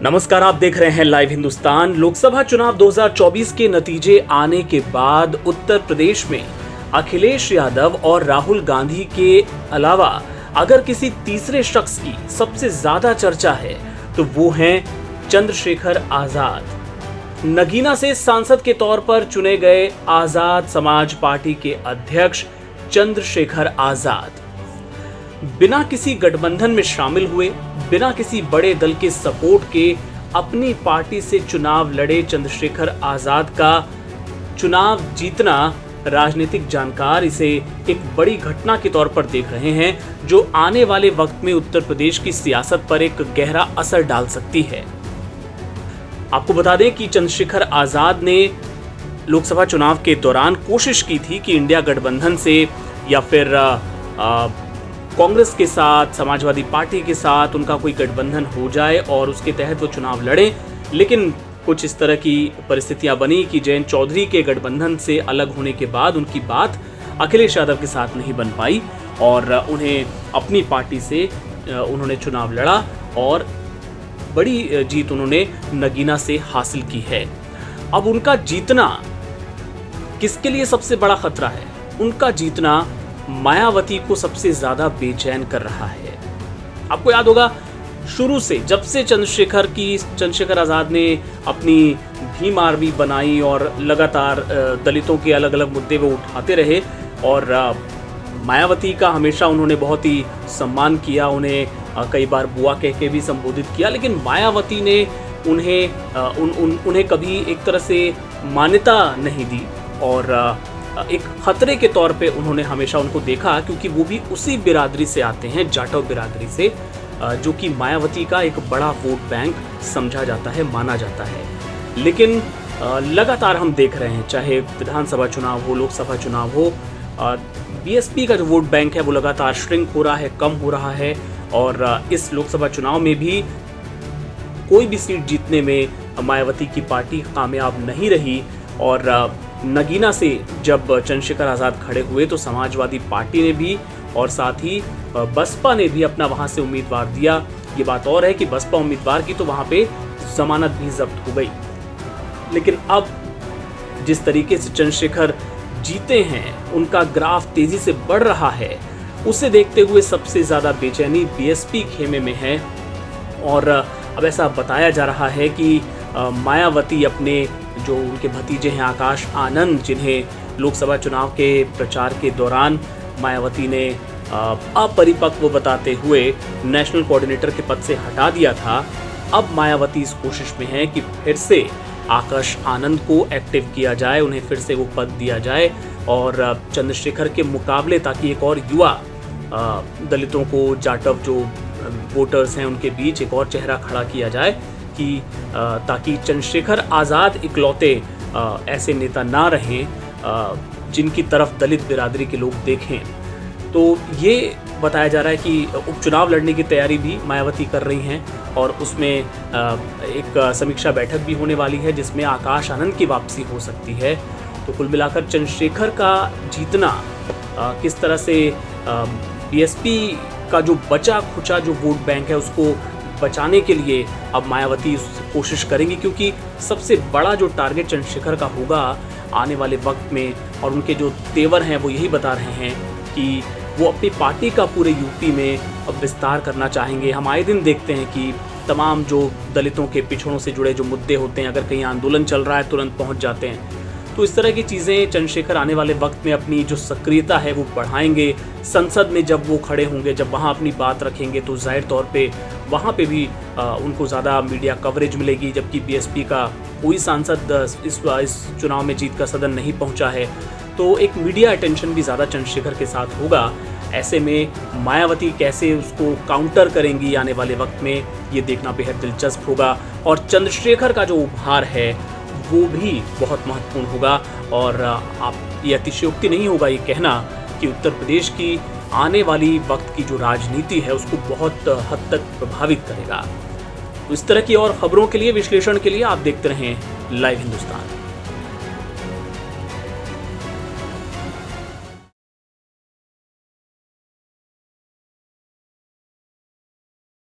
नमस्कार, आप देख रहे हैं लाइव हिंदुस्तान। लोकसभा चुनाव 2024 के नतीजे आने के बाद उत्तर प्रदेश में अखिलेश यादव और राहुल गांधी के अलावा अगर किसी तीसरे शख्स की सबसे ज्यादा चर्चा है तो वो हैं चंद्रशेखर आजाद। नगीना से सांसद के तौर पर चुने गए आजाद समाज पार्टी के अध्यक्ष चंद्रशेखर आजाद बिना किसी गठबंधन में शामिल हुए, बिना किसी बड़े दल के सपोर्ट के अपनी पार्टी से चुनाव लड़े चंद्रशेखर आजाद का चुनाव जीतना राजनीतिक जानकार इसे एक बड़ी घटना के तौर पर देख रहे हैं, जो आने वाले वक्त में उत्तर प्रदेश की सियासत पर एक गहरा असर डाल सकती है। आपको बता दें कि चंद्रशेखर आजाद ने लोकसभा चुनाव के दौरान कोशिश की थी कि इंडिया गठबंधन से या फिर कांग्रेस के साथ, समाजवादी पार्टी के साथ उनका कोई गठबंधन हो जाए और उसके तहत वो चुनाव लड़ें, लेकिन कुछ इस तरह की परिस्थितियां बनी कि जयंत चौधरी के गठबंधन से अलग होने के बाद उनकी बात अखिलेश यादव के साथ नहीं बन पाई और उन्हें अपनी पार्टी से उन्होंने चुनाव लड़ा और बड़ी जीत उन्होंने नगीना से हासिल की है। अब उनका जीतना किसके लिए सबसे बड़ा खतरा है? उनका जीतना मायावती को सबसे ज्यादा बेचैन कर रहा है। आपको याद होगा, शुरू से जब से चंद्रशेखर आजाद ने अपनी भीम आर्मी बनाई और लगातार दलितों के अलग अलग मुद्दे वो उठाते रहे और मायावती का हमेशा उन्होंने बहुत ही सम्मान किया, उन्हें कई बार बुआ कह के भी संबोधित किया, लेकिन मायावती ने उन्हें कभी एक तरह से मान्यता नहीं दी और एक खतरे के तौर पे उन्होंने हमेशा उनको देखा, क्योंकि वो भी उसी बिरादरी से आते हैं, जाटव बिरादरी से, जो कि मायावती का एक बड़ा वोट बैंक समझा जाता है, माना जाता है। लेकिन लगातार हम देख रहे हैं, चाहे विधानसभा चुनाव हो, लोकसभा चुनाव हो, बीएसपी का जो वोट बैंक है वो लगातार श्रिंक हो रहा है, कम हो रहा है और इस लोकसभा चुनाव में भी कोई भी सीट जीतने में मायावती की पार्टी कामयाब नहीं रही और नगीना से जब चंद्रशेखर आजाद खड़े हुए तो समाजवादी पार्टी ने भी और साथ ही बसपा ने भी अपना वहां से उम्मीदवार दिया। ये बात और है कि बसपा उम्मीदवार की तो वहां पे जमानत भी जब्त हो गई, लेकिन अब जिस तरीके से चंद्रशेखर जीते हैं, उनका ग्राफ तेजी से बढ़ रहा है, उसे देखते हुए सबसे ज्यादा बेचैनी बीएसपी खेमे में है और अब ऐसा बताया जा रहा है कि मायावती अपने जो उनके भतीजे हैं आकाश आनंद, जिन्हें लोकसभा चुनाव के प्रचार के दौरान मायावती ने अपरिपक्व बताते हुए नेशनल कोऑर्डिनेटर के पद से हटा दिया था, अब मायावती इस कोशिश में है कि फिर से आकाश आनंद को एक्टिव किया जाए, उन्हें फिर से वो पद दिया जाए और चंद्रशेखर के मुकाबले ताकि एक और युवा दलितों को, जाटव जो वोटर्स हैं उनके बीच एक और चेहरा खड़ा किया जाए कि ताकि चंद्रशेखर आजाद इकलौते ऐसे नेता ना रहें जिनकी तरफ दलित बिरादरी के लोग देखें। तो ये बताया जा रहा है कि उपचुनाव लड़ने की तैयारी भी मायावती कर रही हैं और उसमें एक समीक्षा बैठक भी होने वाली है जिसमें आकाश आनंद की वापसी हो सकती है। तो कुल मिलाकर चंद्रशेखर का जीतना किस तरह से बीएसपी का जो बचा खुचा जो वोट बैंक है उसको बचाने के लिए अब मायावती कोशिश करेंगी, क्योंकि सबसे बड़ा जो टारगेट चंद्रशेखर का होगा आने वाले वक्त में, और उनके जो तेवर हैं वो यही बता रहे हैं कि वो अपनी पार्टी का पूरे यूपी में अब विस्तार करना चाहेंगे। हम आए दिन देखते हैं कि तमाम जो दलितों के पिछड़ों से जुड़े जो मुद्दे होते हैं, अगर कहीं आंदोलन चल रहा है तुरंत पहुंच जाते हैं। तो इस तरह की चीज़ें चंद्रशेखर आने वाले वक्त में अपनी जो सक्रियता है वो बढ़ाएंगे। संसद में जब वो खड़े होंगे, जब वहाँ अपनी बात रखेंगे तो जाहिर तौर पे वहाँ पे भी उनको ज़्यादा मीडिया कवरेज मिलेगी, जबकि बीएसपी का कोई सांसद इस चुनाव में जीत का सदन नहीं पहुँचा है, तो एक मीडिया अटेंशन भी ज़्यादा चंद्रशेखर के साथ होगा। ऐसे में मायावती कैसे उसको काउंटर करेंगी आने वाले वक्त में, ये देखना बेहद दिलचस्प होगा और चंद्रशेखर का जो उभार है वो भी बहुत महत्वपूर्ण होगा। और आप ये अतिशयोक्ति नहीं होगा ये कहना कि उत्तर प्रदेश की आने वाली वक्त की जो राजनीति है उसको बहुत हद तक प्रभावित करेगा। तो इस तरह की और खबरों के लिए, विश्लेषण के लिए आप देखते रहें लाइव हिंदुस्तान।